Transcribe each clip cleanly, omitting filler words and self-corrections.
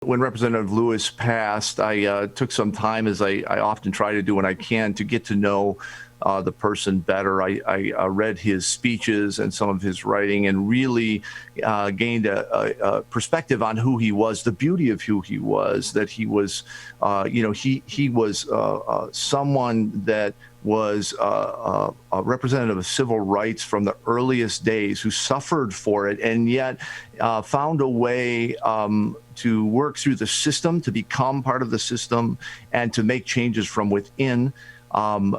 When Representative Lewis passed, I took some time, as I often try to do when I can, to get to know the person better. I read his speeches and some of his writing and really gained a perspective on who he was, the beauty of who he was, that he was, he was someone that was a representative of civil rights from the earliest days, who suffered for it and yet found a way to work through the system, to become part of the system, and to make changes from within. And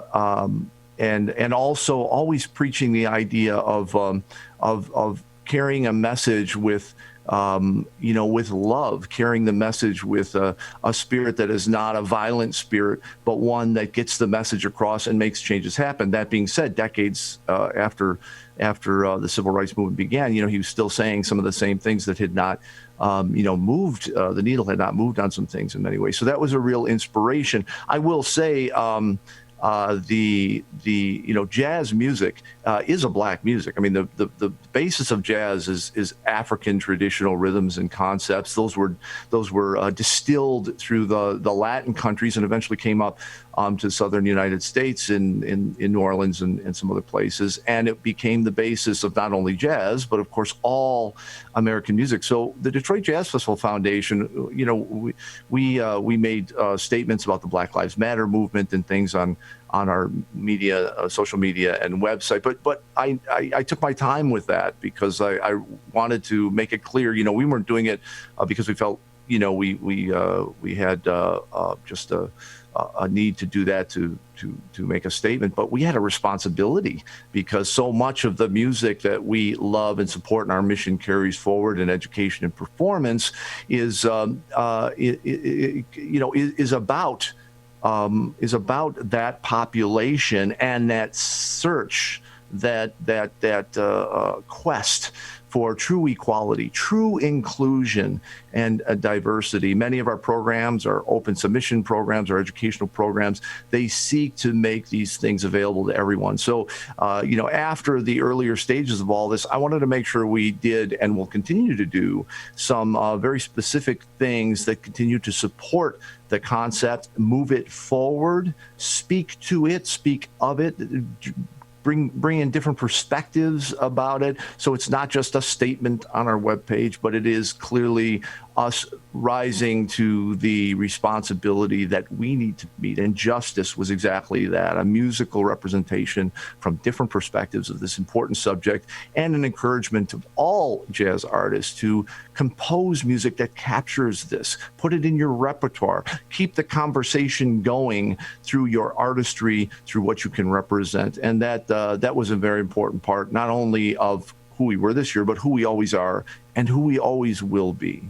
also always preaching the idea of carrying a message with with love, carrying the message with a spirit that is not a violent spirit, but one that gets the message across and makes changes happen. That being said, decades after the civil rights movement began, he was still saying some of the same things that had not moved, the needle had not moved on some things in many ways. So that was a real inspiration. I will say, jazz music is a black music. I mean, the basis of jazz is African traditional rhythms and concepts. Those were distilled through the Latin countries and eventually came up to southern United States in New Orleans and some other places, and it became the basis of not only jazz but of course all American music. So the Detroit Jazz Festival Foundation, we made statements about the Black Lives Matter movement and things on our media, social media and website, but I took my time with that because I wanted to make it clear, we weren't doing it because we felt, we had just a need to do that to make a statement, but we had a responsibility because so much of the music that we love and support and our mission carries forward in education and performance is about that population and that search, that quest for true equality, true inclusion, and diversity. Many of our programs are open submission programs, our educational programs. They seek to make these things available to everyone. So, after the earlier stages of all this, I wanted to make sure we did and will continue to do some very specific things that continue to support the concept, move it forward, speak to it, speak of it, bring in different perspectives about it. So it's not just a statement on our webpage, but it is clearly us rising to the responsibility that we need to meet. And justice was exactly that, a musical representation from different perspectives of this important subject, and an encouragement of all jazz artists to compose music that captures this, put it in your repertoire, keep the conversation going through your artistry, through what you can represent. And that was a very important part, not only of who we were this year, but who we always are and who we always will be.